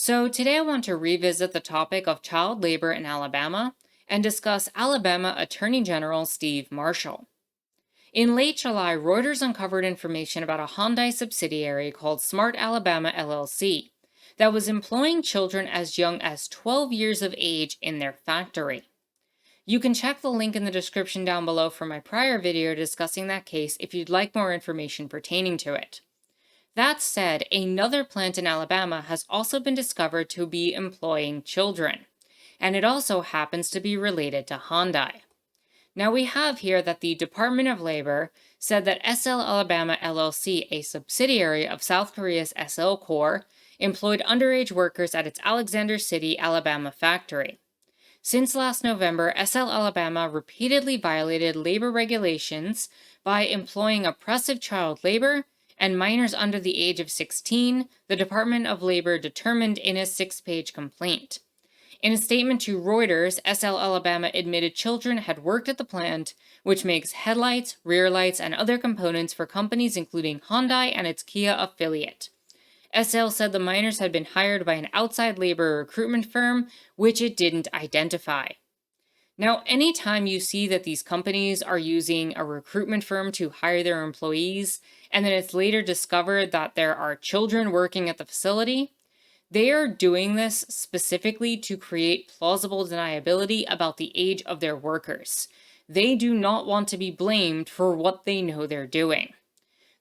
So, today I want to revisit the topic of child labor in Alabama and discuss Alabama Attorney General Steve Marshall. In late July, Reuters uncovered information about a Hyundai subsidiary called Smart Alabama LLC that was employing children as young as 12 years of age in their factory. You can check the link in the description down below for my prior video discussing that case if you'd like more information pertaining to it. That said, another plant in Alabama has also been discovered to be employing children, and it also happens to be related to Hyundai. Now we have here that the Department of Labor said that SL Alabama LLC, a subsidiary of South Korea's SL Corp, employed underage workers at its Alexander City, Alabama factory. Since last November, SL Alabama repeatedly violated labor regulations by employing oppressive child labor and minors under the age of 16, the Department of Labor determined in a 6-page complaint. In a statement to Reuters, SL Alabama admitted children had worked at the plant, which makes headlights, rear lights, and other components for companies including Hyundai and its Kia affiliate. SL said the minors had been hired by an outside labor recruitment firm, which it didn't identify. Now, anytime you see that these companies are using a recruitment firm to hire their employees, and then it's later discovered that there are children working at the facility, they are doing this specifically to create plausible deniability about the age of their workers. They do not want to be blamed for what they know they're doing.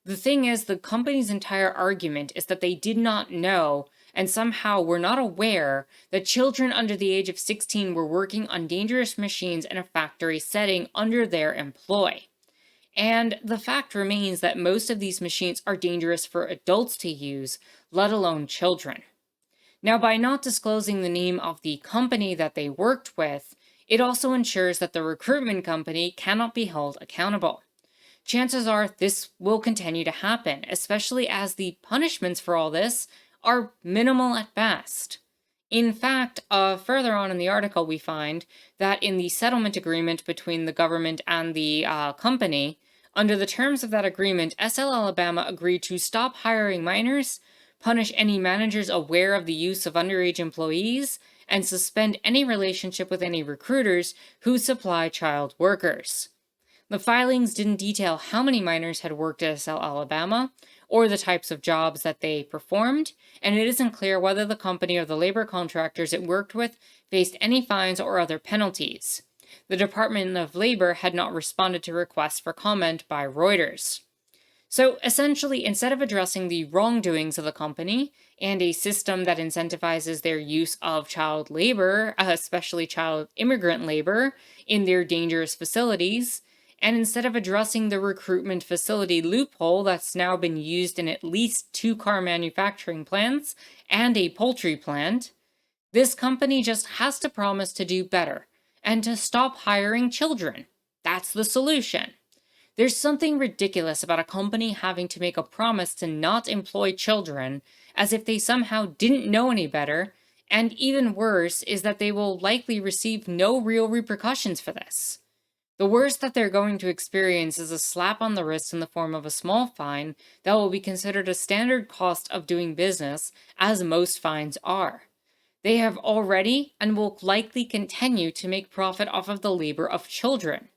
The thing is, the company's entire argument is that they did not know and somehow were not aware that children under the age of 16 were working on dangerous machines in a factory setting under their employ. And the fact remains that most of these machines are dangerous for adults to use, let alone children. Now, by not disclosing the name of the company that they worked with, it also ensures that the recruitment company cannot be held accountable. Chances are this will continue to happen, especially as the punishments for all this are minimal at best. In fact, further on in the article, we find that in the settlement agreement between the government and the company, under the terms of that agreement, SL Alabama agreed to stop hiring minors, punish any managers aware of the use of underage employees, and suspend any relationship with any recruiters who supply child workers. The filings didn't detail how many minors had worked at SL Alabama or the types of jobs that they performed, and it isn't clear whether the company or the labor contractors it worked with faced any fines or other penalties. The Department of Labor had not responded to requests for comment by Reuters. So essentially, instead of addressing the wrongdoings of the company and a system that incentivizes their use of child labor, especially child immigrant labor, in their dangerous facilities, and instead of addressing the recruitment facility loophole that's now been used in at least 2 car manufacturing plants and a poultry plant, this company just has to promise to do better and to stop hiring children. That's the solution. There's something ridiculous about a company having to make a promise to not employ children as if they somehow didn't know any better, and even worse is that they will likely receive no real repercussions for this. The worst that they're going to experience is a slap on the wrist in the form of a small fine that will be considered a standard cost of doing business, as most fines are. They have already and will likely continue to make profit off of the labor of children.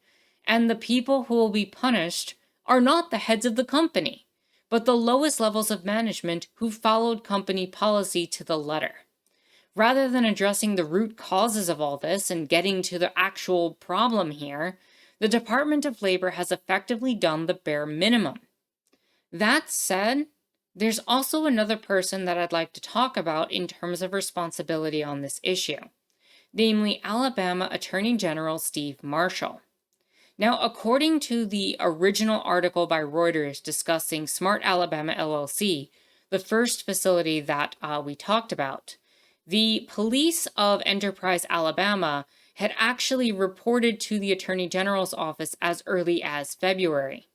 And the people who will be punished are not the heads of the company, but the lowest levels of management who followed company policy to the letter. Rather than addressing the root causes of all this and getting to the actual problem here, the Department of Labor has effectively done the bare minimum. That said, there's also another person that I'd like to talk about in terms of responsibility on this issue, namely Alabama Attorney General Steve Marshall. Now, according to the original article by Reuters discussing Smart Alabama LLC, the first facility that we talked about, the police of Enterprise, Alabama had actually reported to the Attorney General's office as early as February.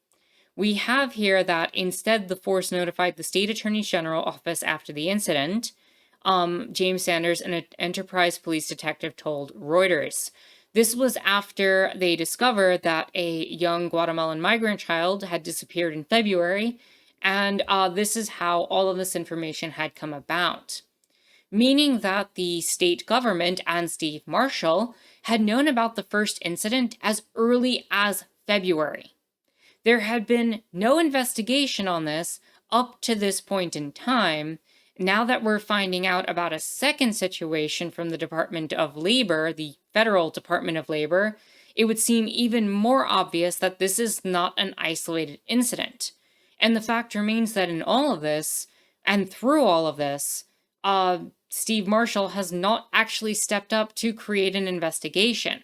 We have here that instead the force notified the State Attorney General office after the incident. James Sanders, an Enterprise police detective, told Reuters. This was after they discovered that a young Guatemalan migrant child had disappeared in February, and this is how all of this information had come about. meaning that the state government and Steve Marshall had known about the first incident as early as February. There had been no investigation on this up to this point in time. Now that we're finding out about a second situation from the Department of Labor, the federal Department of Labor, it would seem even more obvious that this is not an isolated incident. And the fact remains that in all of this, and through all of this, Steve Marshall has not actually stepped up to create an investigation.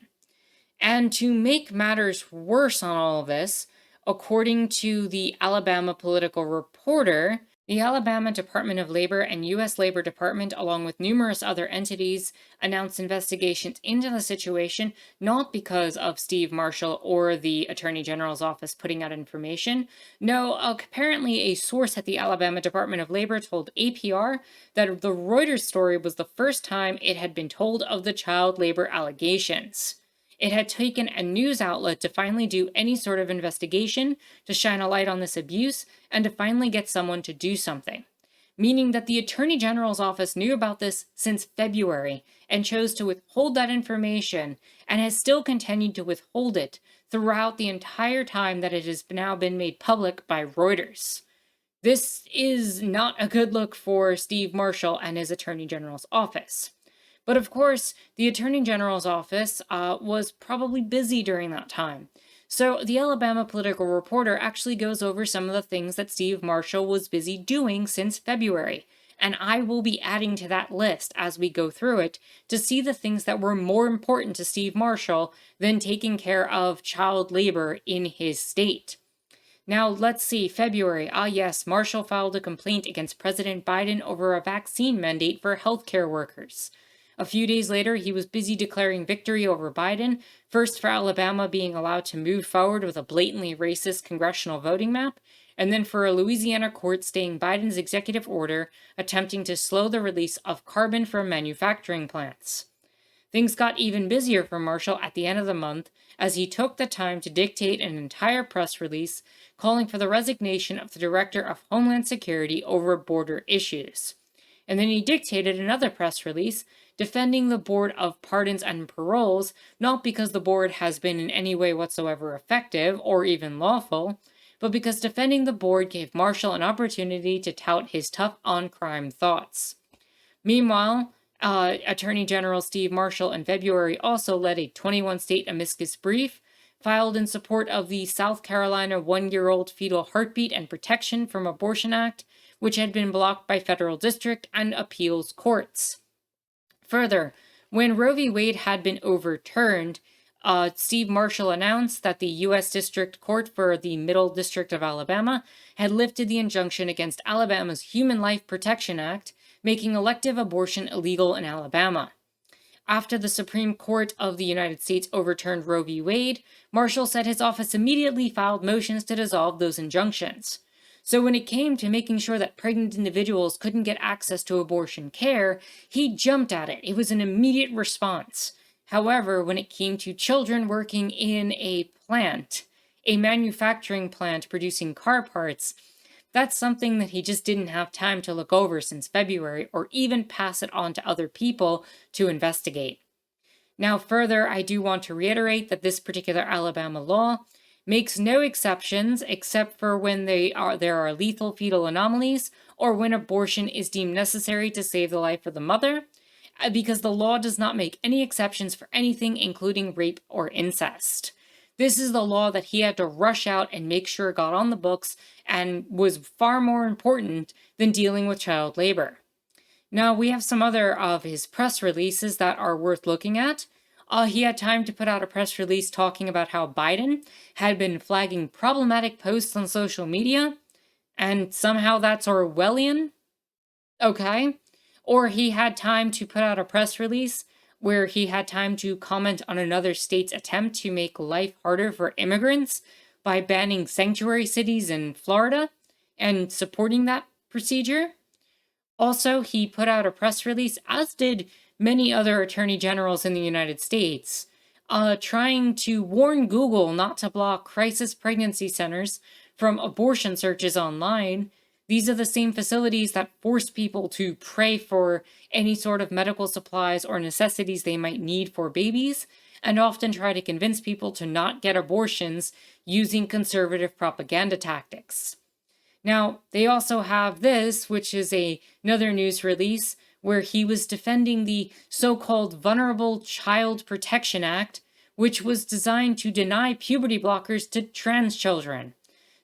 And to make matters worse on all of this, according to the Alabama Political Reporter, the Alabama Department of Labor and U.S. Labor Department, along with numerous other entities, announced investigations into the situation not because of Steve Marshall or the Attorney General's office putting out information. No, apparently a source at the Alabama Department of Labor told APR that the Reuter story was the first time it had been told of the child labor allegations. It had taken a news outlet to finally do any sort of investigation, to shine a light on this abuse, and to finally get someone to do something. Meaning that the Attorney General's office knew about this since February and chose to withhold that information and has still continued to withhold it throughout the entire time that it has now been made public by Reuters. This is not a good look for Steve Marshall and his Attorney General's office. But of course, the Attorney General's office was probably busy during that time. So the Alabama Political Reporter actually goes over some of the things that Steve Marshall was busy doing since February. And I will be adding to that list as we go through it to see the things that were more important to Steve Marshall than taking care of child labor in his state. Now, let's see, February. Yes, Marshall filed a complaint against President Biden over a vaccine mandate for healthcare workers. A few days later, he was busy declaring victory over Biden, first for Alabama being allowed to move forward with a blatantly racist congressional voting map, and then for a Louisiana court staying Biden's executive order attempting to slow the release of carbon from manufacturing plants. Things got even busier for Marshall at the end of the month as he took the time to dictate an entire press release calling for the resignation of the Director of Homeland Security over border issues. And then he dictated another press release defending the Board of Pardons and Paroles, not because the board has been in any way whatsoever effective or even lawful, but because defending the board gave Marshall an opportunity to tout his tough-on-crime thoughts. Meanwhile, Attorney General Steve Marshall in February also led a 21-state amicus brief filed in support of the South Carolina one-year-old Fetal Heartbeat and Protection from Abortion Act, which had been blocked by federal district and appeals courts. Further, when Roe v. Wade had been overturned, Steve Marshall announced that the U.S. District Court for the Middle District of Alabama had lifted the injunction against Alabama's Human Life Protection Act, making elective abortion illegal in Alabama. After the Supreme Court of the United States overturned Roe v. Wade, Marshall said his office immediately filed motions to dissolve those injunctions. So when it came to making sure that pregnant individuals couldn't get access to abortion care, he jumped at it. It was an immediate response. However, when it came to children working in a plant, a manufacturing plant producing car parts, that's something that he just didn't have time to look over since February or even pass it on to other people to investigate. Now, further, I do want to reiterate that this particular Alabama law makes no exceptions except for when there are lethal fetal anomalies or when abortion is deemed necessary to save the life of the mother, because the law does not make any exceptions for anything including rape or incest. This is the law that he had to rush out and make sure got on the books and was far more important than dealing with child labor. Now, we have some other of his press releases that are worth looking at. He had time to put out a press release talking about how Biden had been flagging problematic posts on social media, and somehow that's Orwellian. Okay. Or he had time to put out a press release where he had time to comment on another state's attempt to make life harder for immigrants by banning sanctuary cities in Florida and supporting that procedure. Also, he put out a press release, as did many other attorney generals in the United States, trying to warn Google not to block crisis pregnancy centers from abortion searches online These are the same facilities that force people to pray for any sort of medical supplies or necessities they might need for babies, and often try to convince people to not get abortions using conservative propaganda tactics. Now, they also have this, which is another news release, where he was defending the so-called Vulnerable Child Protection Act, which was designed to deny puberty blockers to trans children,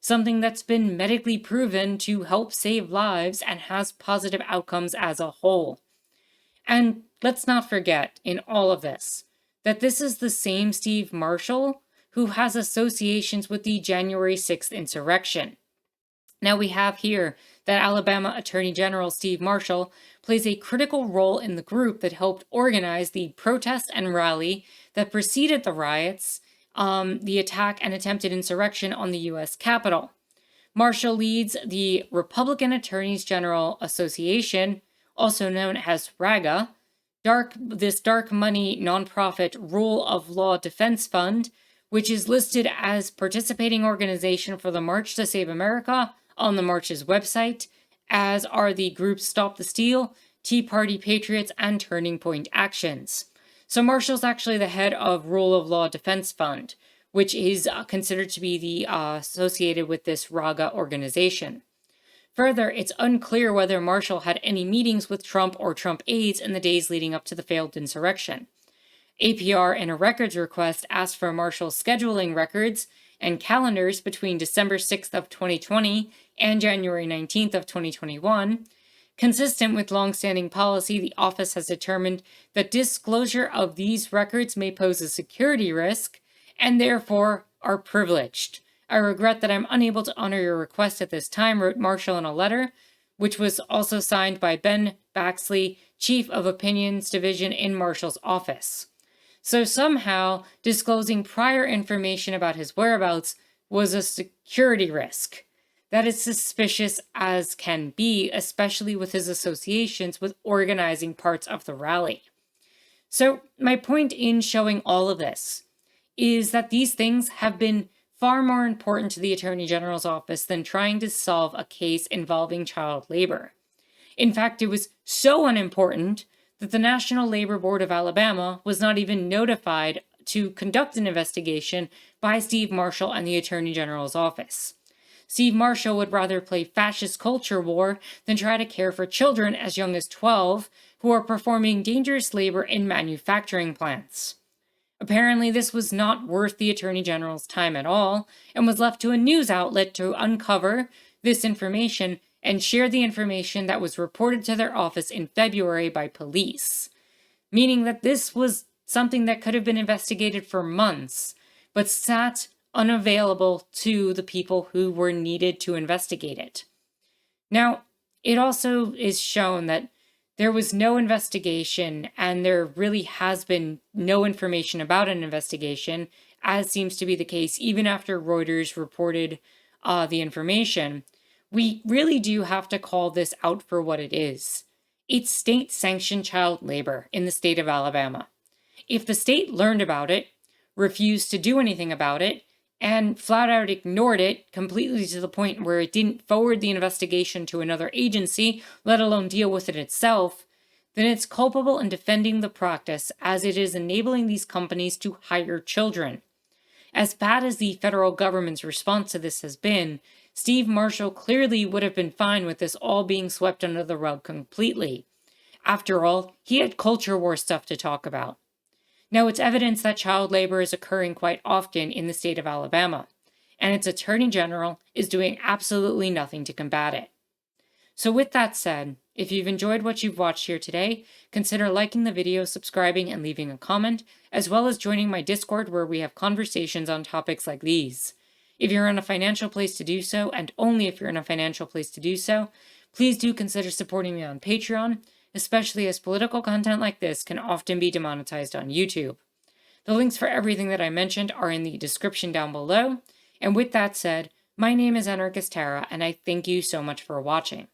something that's been medically proven to help save lives and has positive outcomes as a whole. And let's not forget, in all of this, that this is the same Steve Marshall who has associations with the January 6th insurrection. Now we have here that Alabama Attorney General Steve Marshall plays a critical role in the group that helped organize the protest and rally that preceded the riots, the attack and attempted insurrection on the U.S. Capitol. Marshall leads the Republican Attorneys General Association, also known as RAGA, this dark money nonprofit rule of law defense fund, which is listed as participating organization for the March to Save America on the March's website, as are the groups Stop the Steal, Tea Party Patriots, and Turning Point Actions. So Marshall's actually the head of Rule of Law Defense Fund, which is considered to be the associated with this RAGA organization. Further, it's unclear whether Marshall had any meetings with Trump or Trump aides in the days leading up to the failed insurrection. APR in a records request asked for Marshall's scheduling records and calendars between December 6th of 2020 and January 19th of 2021. Consistent with longstanding policy, the office has determined that disclosure of these records may pose a security risk and therefore are privileged. I regret that I'm unable to honor your request at this time, wrote Marshall in a letter, which was also signed by Ben Baxley, Chief of Opinions Division in Marshall's office. So somehow, disclosing prior information about his whereabouts was a security risk. That is suspicious as can be, especially with his associations with organizing parts of the rally. So my point in showing all of this is that these things have been far more important to the Attorney General's office than trying to solve a case involving child labor. In fact, it was so unimportant that the National Labor Board of Alabama was not even notified to conduct an investigation by Steve Marshall and the Attorney General's office. Steve Marshall would rather play fascist culture war than try to care for children as young as 12 who are performing dangerous labor in manufacturing plants. Apparently, this was not worth the Attorney General's time at all, and was left to a news outlet to uncover this information and share the information that was reported to their office in February by police, meaning that this was something that could have been investigated for months, but sat unavailable to the people who were needed to investigate it. Now, it also is shown that there was no investigation, and there really has been no information about an investigation, as seems to be the case even after Reuters reported the information. We really do have to call this out for what it is. It's state-sanctioned child labor in the state of Alabama. If the state learned about it, refused to do anything about it, and flat out ignored it completely to the point where it didn't forward the investigation to another agency, let alone deal with it itself, then it's culpable in defending the practice as it is enabling these companies to hire children. As bad as the federal government's response to this has been, Steve Marshall clearly would have been fine with this all being swept under the rug completely. After all, he had culture war stuff to talk about. Now, it's evidence that child labor is occurring quite often in the state of Alabama, and its Attorney General is doing absolutely nothing to combat it. So with that said, if you've enjoyed what you've watched here today, consider liking the video, subscribing, and leaving a comment, as well as joining my Discord where we have conversations on topics like these. If you're in a financial place to do so, and only if you're in a financial place to do so, please do consider supporting me on Patreon, especially as political content like this can often be demonetized on YouTube. The links for everything that I mentioned are in the description down below, and with that said, my name is Anarchist Tara, and I thank you so much for watching.